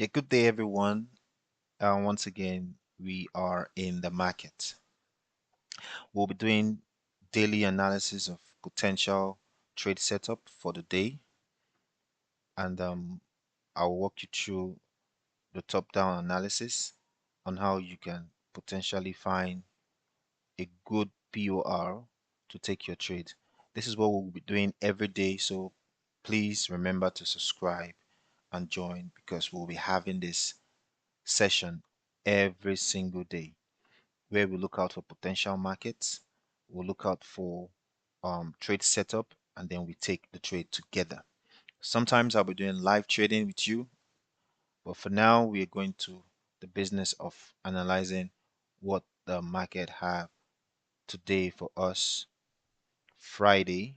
Yeah, good day, everyone. Once again, we are in the market. We'll be doing daily analysis of potential trade setup for the day, and I'll walk you through the top-down analysis on how you can potentially find a good POR to take your trade. This is what we'll be doing every day, so please remember to subscribe and join because we'll be having this session every single day, where we look out for potential markets, we'll look out for trade setup, and then we take the trade together. Sometimes I'll be doing live trading with you, but for now, we are going to the business of analyzing what the market have today for us, Friday,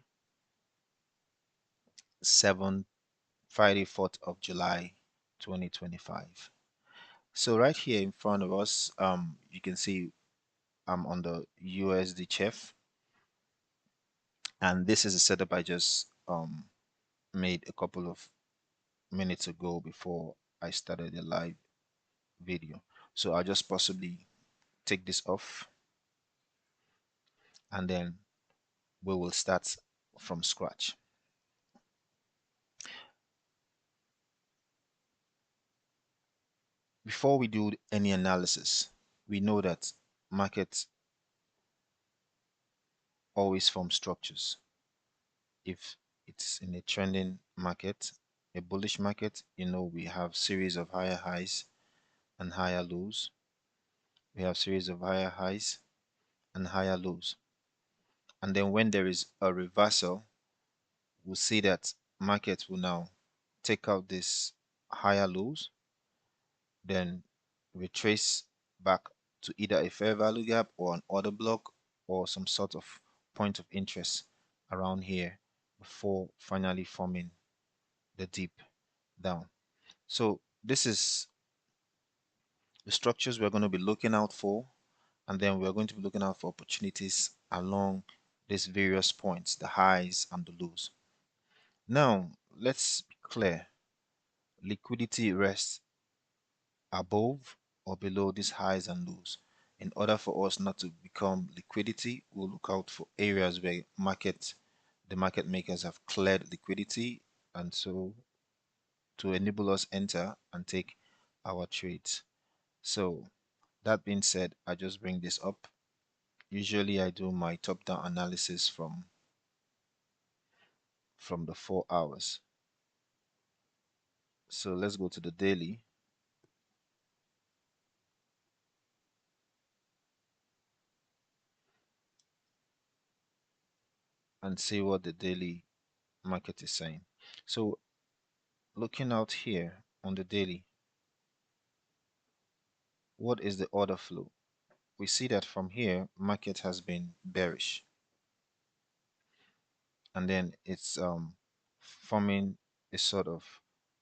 7th, Friday, 4th of July, 2025. So right here in front of us, you can see I'm on the USDCHF, and this is a setup I just made a couple of minutes ago before I started the live video. So I'll just possibly take this off and then we will start from scratch. Before we do any analysis, we know that markets always form structures. If it's in a trending market, a bullish market, we have series of higher highs and higher lows. We have series of higher highs and higher lows. And then when there is a reversal, we'll see that markets will now take out this higher lows, then retrace back to either a fair value gap or an order block or some sort of point of interest around here before finally forming the dip down. So this is the structures we're going to be looking out for, and then we're going to be looking out for opportunities along these various points, the highs and the lows. Now let's be clear. Liquidity rests above or below these highs and lows. In order for us not to become liquidity, we'll look out for areas where the market makers have cleared liquidity, and so to enable us enter and take our trades. So that being said, I just bring this up. Usually I do my top-down analysis from the 4 hours. So let's go to the daily. And see what the daily market is saying. So looking out here on the daily, what is the order flow? We see that from here, market has been bearish, and then it's forming a sort of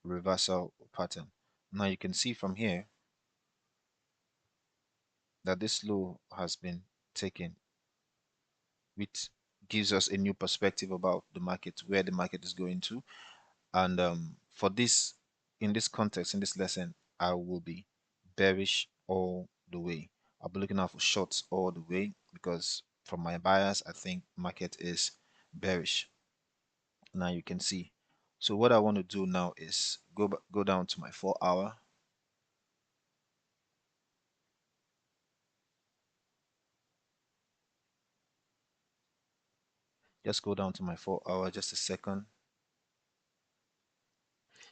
reversal pattern. Now you can see from here that this low has been taken, which gives us a new perspective about the market, where the market is going to. And for this, in this context, in this lesson, I will be bearish all the way. I'll be looking out for shorts all the way because from my bias, I think market is bearish. Now you can see. So what I want to do now is go down to my 4 hour. Just go down to my 4 hour, just a second.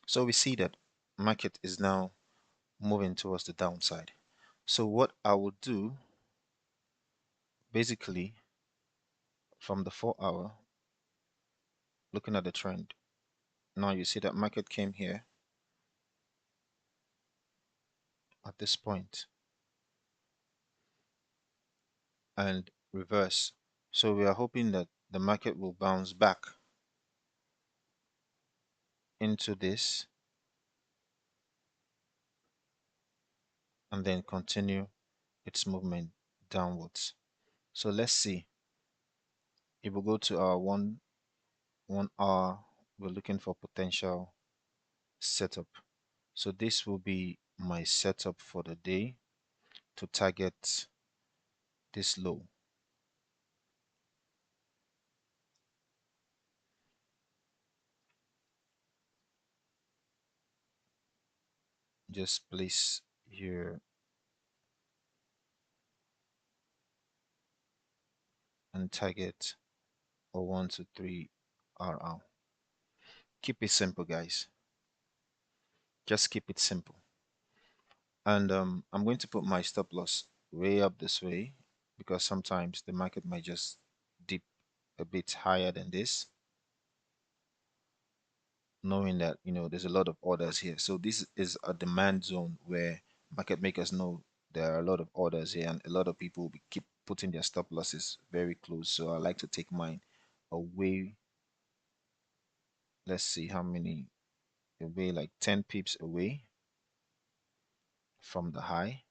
So we see that market is now moving towards the downside. So what I will do basically from the 4 hour, looking at the trend, now you see that market came here at this point and reverse. So we are hoping that the market will bounce back into this and then continue its movement downwards. So let's see. If we go to our one hour, we're looking for potential setup. So this will be my setup for the day to target this low. Just place here and target or 1 to 3 RR. Keep it simple, guys. Just keep it simple. And I'm going to put my stop loss way up this way because sometimes the market might just dip a bit higher than this, knowing that there's a lot of orders here. So this is a demand zone where market makers know there are a lot of orders here, and a lot of people will keep putting their stop losses very close. So I like to take mine away. Let's see how many away, like 10 pips away from the high.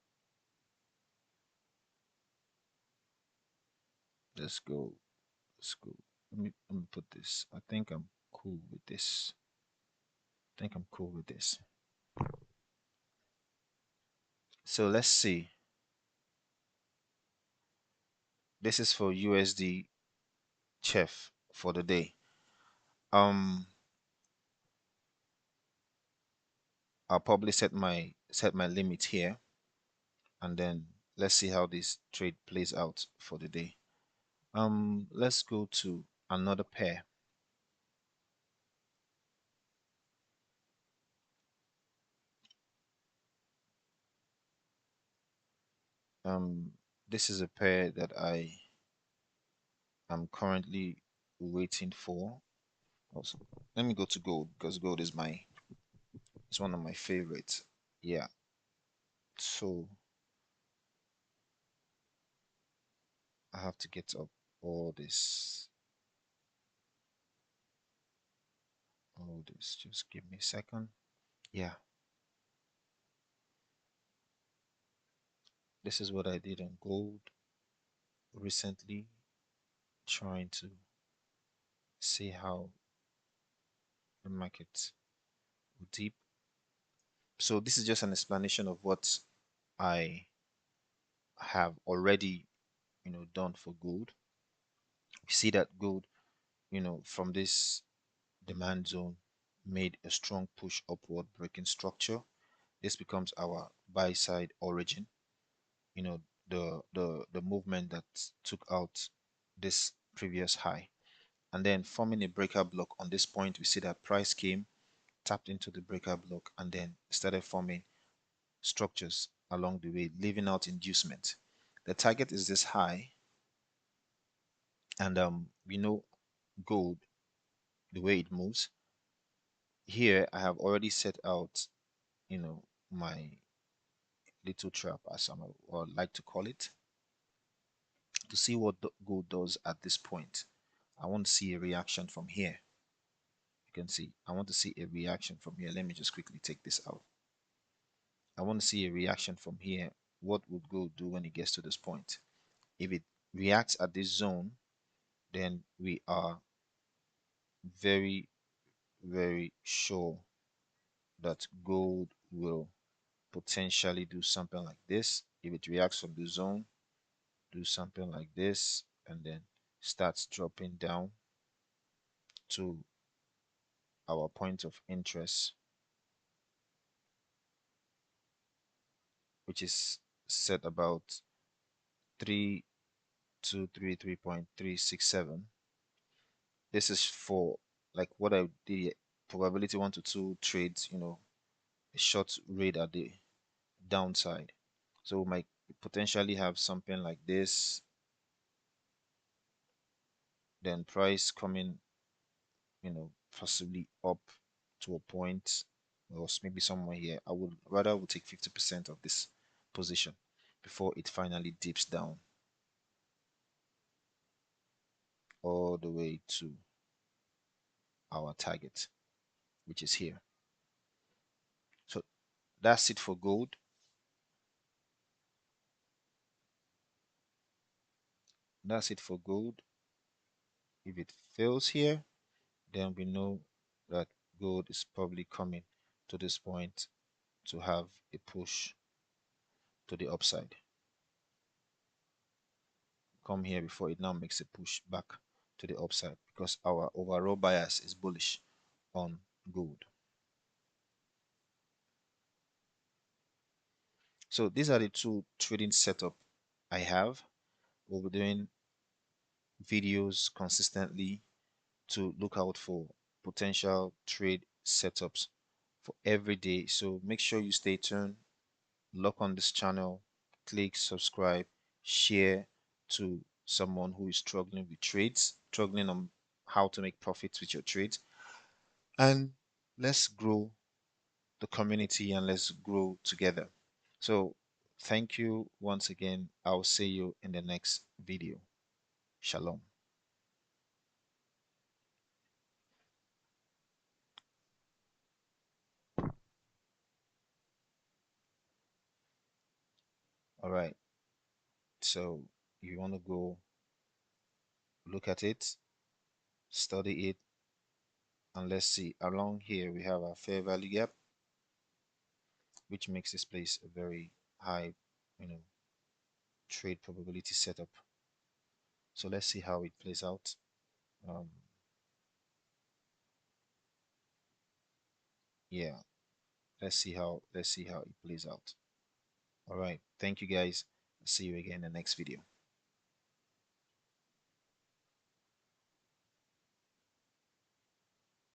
Let's go. Let's go. Let me put this. I think I'm cool with this. I think I'm cool with this. So let's see. This is for USD chef for the day. Um, I'll probably set my limit here, and then let's see how this trade plays out for the day. Let's go to another pair. This is a pair that I am currently waiting for. Also, let me go to gold because gold is it's one of my favorites. Yeah. So I have to get up all this, all this. Just give me a second. Yeah. This is what I did on gold recently, trying to see how the market will deep. So this is just an explanation of what I have already, done for gold. You see that gold, from this demand zone made a strong push upward, breaking structure. This becomes our buy side origin. The movement that took out this previous high, and then forming a breaker block on this point. We see that price came, tapped into the breaker block, and then started forming structures along the way, leaving out inducement. The target is this high, and we know gold, the way it moves. Here I have already set out, my little trap, as I would like to call it, to see what the gold does at this point. I want to see a reaction from here. You can see I want to see a reaction from here. Let me just quickly take this out. I want to see a reaction from here. What would gold do when it gets to this point? If it reacts at this zone, then we are very, very sure that gold will potentially do something like this. If it reacts from the zone, do something like this, and then starts dropping down to our point of interest, which is set about 3233.367. This is for like what I did, probability 1 to 2 trades, a short raid at the downside. So we might potentially have something like this, then price coming, possibly up to a point, or maybe somewhere here. I would take 50% of this position before it finally dips down all the way to our target, which is here. So that's it for gold. That's it for gold. If it fails here, then we know that gold is probably coming to this point to have a push to the upside. Come here before it now makes a push back to the upside because our overall bias is bullish on gold. So these are the two trading setup I have. We'll be doing videos consistently to look out for potential trade setups for every day. So make sure you stay tuned, lock on this channel, click subscribe, share to someone who is struggling with trades, struggling on how to make profits with your trades, and let's grow the community and let's grow together. So thank you once again. I'll see you in the next video. Shalom. All right. So you want to go look at it, study it, and let's see. Along here we have our fair value gap, which makes this place a very high, you know, trade probability setup. So let's see how it plays out. Um, yeah, let's see how it plays out. All right. Thank you guys. See you again in the next video.